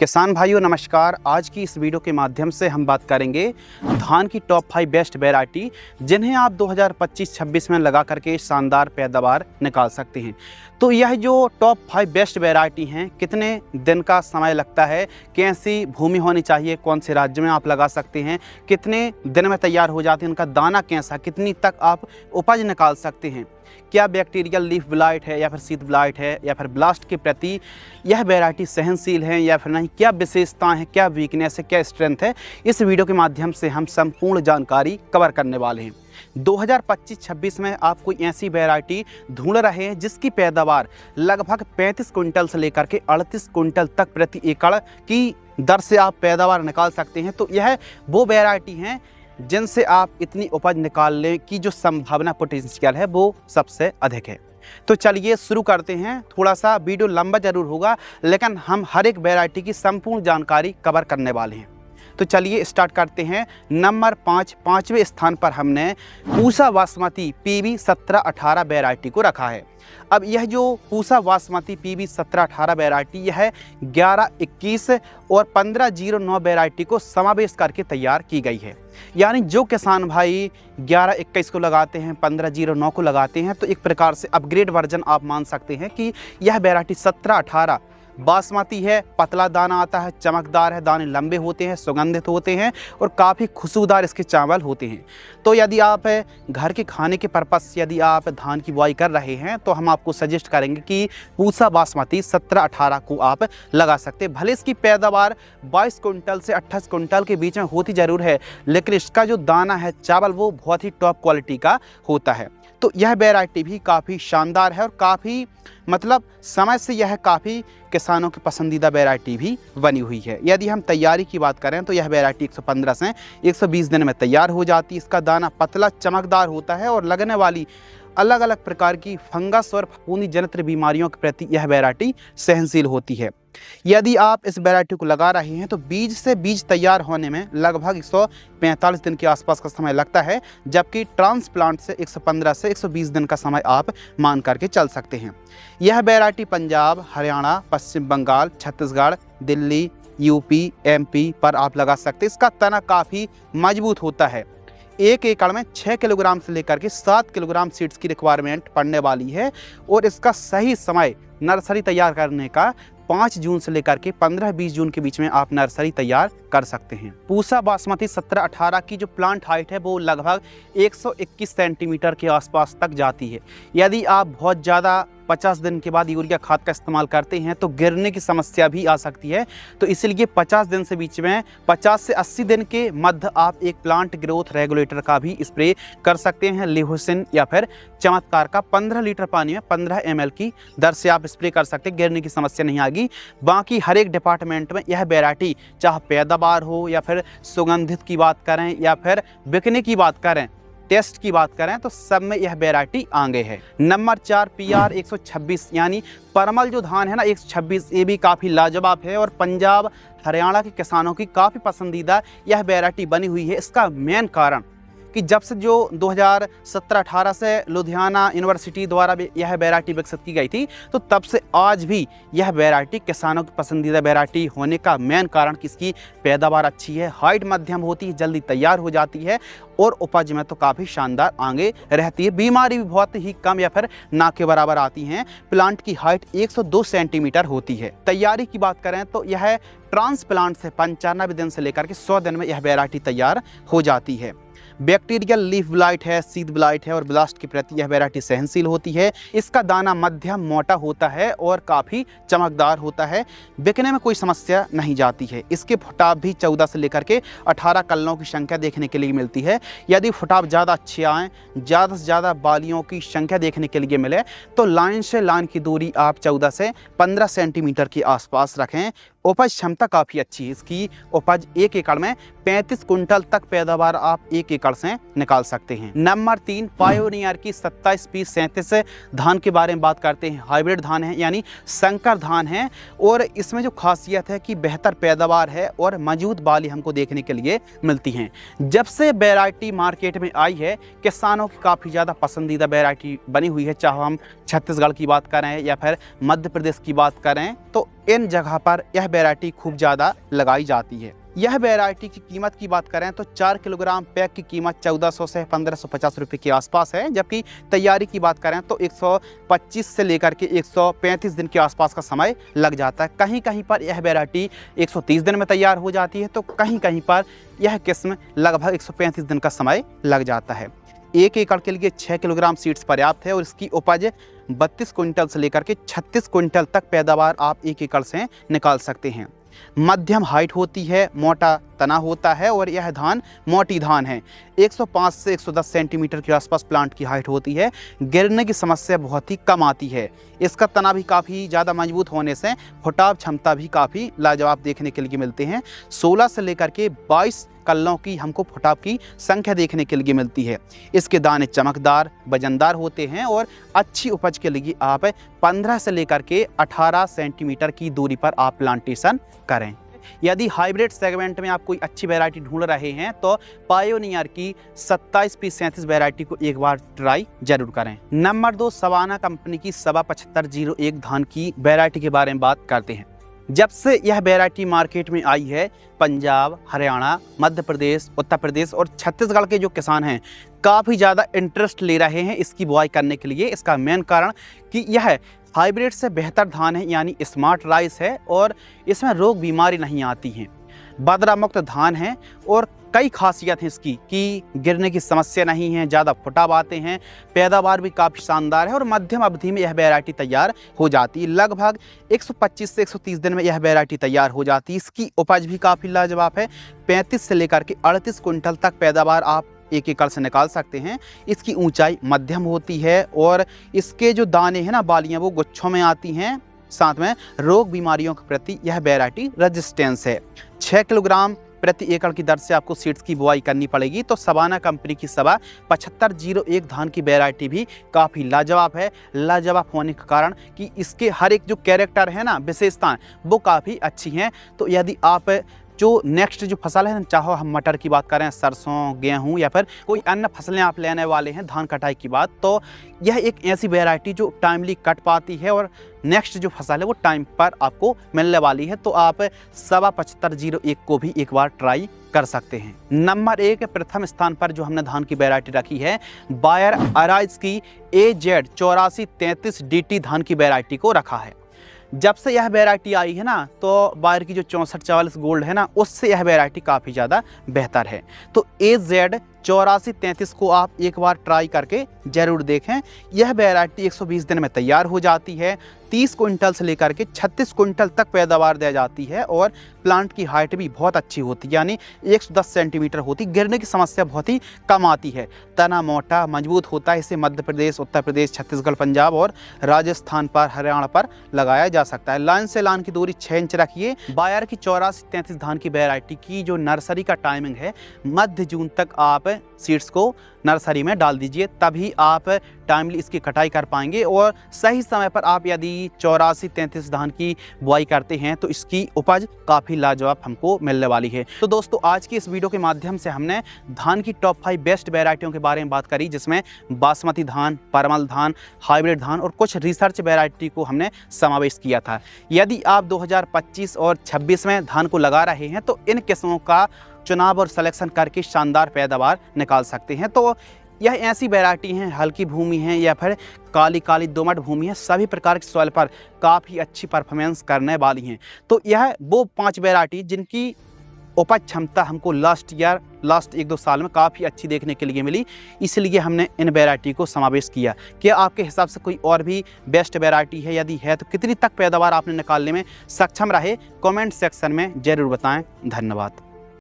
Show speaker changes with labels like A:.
A: किसान भाइयों नमस्कार। आज की इस वीडियो के माध्यम से हम बात करेंगे धान की टॉप 5 बेस्ट वैरायटी जिन्हें आप 2025-26 में लगा करके शानदार पैदावार निकाल सकते हैं। तो यह जो टॉप 5 बेस्ट वैरायटी हैं, कितने दिन का समय लगता है, कैसी भूमि होनी चाहिए, कौन से राज्य में आप लगा सकते हैं, कितने दिन में तैयार हो जाते हैं, उनका दाना कैसा, कितनी तक आप उपज निकाल सकते हैं, क्या बैक्टीरियल लीफ ब्लाइट है या फिर शीत ब्लाइट है या फिर ब्लास्ट के प्रति यह वैरायटी सहनशील है या फिर नहीं, क्या विशेषताएं हैं, क्या वीकनेस है, क्या स्ट्रेंथ है, इस वीडियो के माध्यम से हम संपूर्ण जानकारी कवर करने वाले हैं। 2025-26 में आप कोई ऐसी वैरायटी ढूंढ रहे हैं जिसकी पैदावार लगभग 35 कुंटल से लेकर के 38 कुंटल तक प्रति एकड़ की दर से आप पैदावार निकाल सकते हैं, तो यह वो वैरायटी हैं जिनसे आप इतनी उपज निकालने की जो संभावना पोटेंशियल है वो सबसे अधिक है। तो चलिए शुरू करते हैं। थोड़ा सा वीडियो लंबा जरूर होगा लेकिन हम हर एक वैरायटी की संपूर्ण जानकारी कवर करने वाले हैं। तो चलिए स्टार्ट करते हैं। नंबर 5, पाँचवें स्थान पर हमने पूसा बासमती PB 1718 वैरायटी को रखा है। अब यह जो पूसा बासमती PB 1718 वैरायटी यह 1121 और 1509 वैरायटी को समावेश करके तैयार की गई है। यानी जो किसान भाई 1121 को लगाते हैं, 1509 को लगाते हैं, तो एक प्रकार से अपग्रेड वर्जन आप मान सकते हैं कि यह वैरायटी 1718 बासमती है। पतला दाना आता है, चमकदार है, दाने लंबे होते हैं, सुगंधित होते हैं और काफ़ी खुशबूदार इसके चावल होते हैं। तो यदि आप घर के खाने के पर्पज़ से यदि आप धान की बुआई कर रहे हैं तो हम आपको सजेस्ट करेंगे कि पूसा बासमती 1718 को आप लगा सकते हैं। भले इसकी पैदावार 22 कुंटल से 28 कुंटल के बीच में होती ज़रूर है, लेकिन इसका जो दाना है, चावल, वो बहुत ही टॉप क्वालिटी का होता है। तो यह वैरायटी भी काफ़ी शानदार है और काफ़ी मतलब समय से यह काफ़ी किसानों की पसंदीदा वैरायटी भी बनी हुई है। यदि हम तैयारी की बात करें तो यह वैरायटी 115 से 120 दिन में तैयार हो जाती है। इसका दाना पतला चमकदार होता है और लगने वाली अलग अलग प्रकार की फंगस और फफूंदी जनित बीमारियों के प्रति यह वैरायटी सहनशील होती है। यदि आप इस वैरायटी को लगा रहे हैं तो बीज से बीज तैयार होने में लगभग 145 दिन के आसपास का समय लगता है, जबकि ट्रांसप्लांट से 115 से 120 दिन का समय आप मान करके चल सकते हैं। यह वैरायटी पंजाब, हरियाणा, पश्चिम बंगाल, छत्तीसगढ़, दिल्ली, UP, MP पर आप लगा सकते हैं। इसका तना काफ़ी मजबूत होता है। 1 एकड़ में 6 किलोग्राम से लेकर के 7 किलोग्राम सीड्स की रिक्वायरमेंट पड़ने वाली है और इसका सही समय नर्सरी तैयार करने का 5 जून से लेकर के 15-20 जून के बीच में आप नर्सरी तैयार कर सकते हैं। पूसा बासमती 1718 की जो प्लांट हाइट है वो लगभग 121 सेंटीमीटर के आसपास तक जाती है। यदि आप बहुत ज़्यादा 50 दिन के बाद यूरिया खाद का इस्तेमाल करते हैं तो गिरने की समस्या भी आ सकती है। तो इसलिए 50 दिन से बीच में 50 से 80 दिन के मध्य आप एक प्लांट ग्रोथ रेगुलेटर का भी स्प्रे कर सकते हैं। लिहोसिन या फिर चमत्कार का 15 लीटर पानी में 15 ml की दर से आप स्प्रे कर सकते हैं, गिरने की समस्या नहीं आएगी। बाकी हर एक डिपार्टमेंट में यह वैरायटी, चाहे पैदावार हो या फिर सुगंधित की बात करें या फिर बिकने की बात करें, टेस्ट की बात करें, तो सब में यह वैरायटी आगे है। नंबर 4 PR 126 यानी परमल जो धान है ना 126, ये भी काफ़ी लाजवाब है और पंजाब, हरियाणा के किसानों की काफ़ी पसंदीदा यह वैरायटी बनी हुई है। इसका मेन कारण कि जब से जो 2017-18 से लुधियाना यूनिवर्सिटी द्वारा यह वैरायटी विकसित की गई थी, तो तब से आज भी यह वैरायटी किसानों की पसंदीदा वैरायटी होने का मेन कारण कि इसकी पैदावार अच्छी है, हाइट मध्यम होती है, जल्दी तैयार हो जाती है और उपज में तो काफ़ी शानदार आगे रहती है। बीमारी भी बहुत ही कम या फिर ना के बराबर आती हैं। प्लांट की हाइट 102 सेंटीमीटर होती है। तैयारी की बात करें तो यह ट्रांसप्लांट से 95 दिन से लेकर के 100 दिन में यह वैरायटी तैयार हो जाती है। बैक्टीरियल लीफ ब्लाइट है, शीत ब्लाइट है और ब्लास्ट के प्रति यह वैरायटी सहनशील होती है। इसका दाना मध्यम मोटा होता है और काफ़ी चमकदार होता है, बिकने में कोई समस्या नहीं जाती है। इसके फुटाव भी 14 से लेकर के 18 कलनों की संख्या देखने के लिए मिलती है। यदि फुटाव ज़्यादा अच्छे आएँ, ज़्यादा से ज़्यादा बालियों की संख्या देखने के लिए मिले, तो लाइन से लाइन की दूरी आप 14 से 15 सेंटीमीटर के आसपास रखें। उपज क्षमता काफ़ी अच्छी है। इसकी उपज 1 एकड़ में 35 कुंटल तक पैदावार आप 1 एकड़ से निकाल सकते हैं। नंबर 3 पायोनियर की 27P37 धान के बारे में बात करते हैं। हाइब्रिड धान है यानी संकर धान है और इसमें जो खासियत है कि बेहतर पैदावार है और मजबूत बाली हमको देखने के लिए मिलती हैं। जब से वैरायटी मार्केट में आई है, किसानों की काफ़ी ज़्यादा पसंदीदा वैरायटी बनी हुई है। चाहे हम छत्तीसगढ़ की बात करें या फिर मध्य प्रदेश की बात करें, तो इन जगह पर यह वैरायटी खूब ज़्यादा लगाई जाती है। यह वैरायटी की कीमत की बात करें तो 4 किलोग्राम पैक की कीमत 1400 से 1550 रुपये के आसपास है, जबकि तैयारी की बात करें तो 125 से लेकर के 135 दिन के आसपास का समय लग जाता है। कहीं कहीं पर यह वैरायटी 130 दिन में तैयार हो जाती है, तो कहीं कहीं पर यह किस्म लगभग 135 दिन का समय लग जाता है। 1 एकड़ के लिए 6 किलोग्राम सीड्स पर्याप्त है और इसकी उपज 32 क्विंटल से लेकर के 36 क्विंटल तक पैदावार आप 1 एकड़ से निकाल सकते हैं। मध्यम हाइट होती है, मोटा तना होता है और यह धान मोटी धान है। 105 से 110 सेंटीमीटर के आसपास प्लांट की हाइट होती है। गिरने की समस्या बहुत ही कम आती है। इसका तना भी काफ़ी ज़्यादा मजबूत होने से फुटाव क्षमता भी काफ़ी लाजवाब देखने के लिए मिलते हैं। 16 से लेकर के 22 कल्लों की हमको फुटाव की संख्या देखने के लिए मिलती है। इसके दाने चमकदार, वजनदार होते हैं और अच्छी उपज के लिए आप 15 से लेकर के 18 सेंटीमीटर की दूरी पर आप प्लांटेशन करें। यदि हाइब्रिड सेगमेंट में आप कोई अच्छी वैरायटी ढूंढ रहे हैं तो पायोनियर की 27P37 वैरायटी को एक बार ट्राई जरूर करें। नंबर 2, सवाना कंपनी की सबा 7501 धान की वैरायटी के बारे में बात करते हैं। जब से यह वैरायटी मार्केट में आई है, पंजाब, हरियाणा, मध्य प्रदेश, उत्तर प्रदेश और छत्तीसगढ़ के जो किसान हैं काफ़ी ज़्यादा इंटरेस्ट ले रहे हैं इसकी बुआई करने के लिए। इसका मेन कारण कि यह हाइब्रिड से बेहतर धान है, यानी स्मार्ट राइस है और इसमें रोग बीमारी नहीं आती हैं। बदरा मुक्त धान है और कई खासियत है इसकी कि गिरने की समस्या नहीं है, ज़्यादा फुटाव आते हैं, पैदावार भी काफ़ी शानदार है और मध्यम अवधि में यह वैरायटी तैयार हो जाती है। लगभग 125 से 130 दिन में यह वैरायटी तैयार हो जाती है। इसकी उपज भी काफ़ी लाजवाब है। 35 से लेकर के 38 क्विंटल तक पैदावार आप 1 एकड़ से निकाल सकते हैं। इसकी ऊंचाई मध्यम होती है और इसके जो दाने हैं ना, बालियाँ, वो गुच्छों में आती हैं। साथ में रोग बीमारियों के प्रति यह वैरायटी रेजिस्टेंस है। 6 किलोग्राम प्रति एकड़ की दर से आपको सीड्स की बुआई करनी पड़ेगी। तो सवाना कंपनी की सबा 7501 धान की वैरायटी भी काफ़ी लाजवाब है। लाजवाब होने के कारण कि इसके हर एक जो कैरेक्टर है ना, विशेषताएं, वो काफ़ी अच्छी हैं। तो यदि आप जो नेक्स्ट जो फसल है, चाहो हम मटर की बात करें, सरसों, गेहूं या फिर कोई अन्य फसलें आप लेने वाले हैं धान कटाई की बात, तो यह एक ऐसी वैरायटी जो टाइमली कट पाती है और नेक्स्ट जो फसल है वो टाइम पर आपको मिलने वाली है। तो आप सबा 7501 को भी एक बार ट्राई कर सकते हैं। नंबर 1, प्रथम स्थान पर जो हमने धान की वैरायटी रखी है, बायर अराइज की AZ 8433 DT धान की वैरायटी को रखा है। जब से यह वैरायटी आई है ना, तो बायर की जो 6444 गोल्ड है ना, उससे यह वैरायटी काफ़ी ज़्यादा बेहतर है। तो AZ 8433 को आप एक बार ट्राई करके ज़रूर देखें। यह वैरायटी 120 दिन में तैयार हो जाती है। 30 क्विंटल से लेकर के 36 क्विंटल तक पैदावार दी जाती है और प्लांट की हाइट भी बहुत अच्छी होती है, यानी 110 सेंटीमीटर होती। गिरने की समस्या बहुत ही कम आती है। तना मोटा मजबूत होता है। इसे मध्य प्रदेश, उत्तर प्रदेश, छत्तीसगढ़, पंजाब और राजस्थान पर, हरियाणा पर लगाया जा सकता है। लाइन से लाइन की दूरी 6 इंच रखिए। बायर की 8433 धान की वैरायटी की जो नर्सरी का टाइमिंग है, मध्य जून तक आप सीड्स को नर्सरी में डाल दीजिए, तभी आप टाइमली इसकी कटाई कर पाएंगे। और सही समय पर आप यदि 8433 धान की बुआई करते हैं तो इसकी उपज काफ़ी लाजवाब हमको मिलने वाली है। तो दोस्तों, आज की इस वीडियो के माध्यम से हमने धान की टॉप 5 बेस्ट वैरायटियों के बारे में बात करी, जिसमें बासमती धान, परमल धान, हाइब्रिड धान और कुछ रिसर्च वैरायटी को हमने समावेश किया था। यदि आप 2025 और 26 में धान को लगा रहे हैं तो इन किस्मों का चुनाव और सिलेक्शन करके शानदार पैदावार निकाल सकते हैं। तो यह ऐसी वैरायटी हैं, हल्की भूमि है या फिर काली काली दोमट भूमि है, सभी प्रकार के सॉइल पर काफ़ी अच्छी परफॉर्मेंस करने वाली हैं। तो यह वो 5 वैरायटी जिनकी उपज क्षमता हमको लास्ट 1-2 साल में काफ़ी अच्छी देखने के लिए मिली, इसलिए हमने इन वैरायटी को समावेश किया। क्या आपके हिसाब से कोई और भी बेस्ट वैरायटी है? यदि है तो कितनी तक पैदावार आपने निकालने में सक्षम रहे? कमेंट सेक्शन में ज़रूर बताएं। धन्यवाद।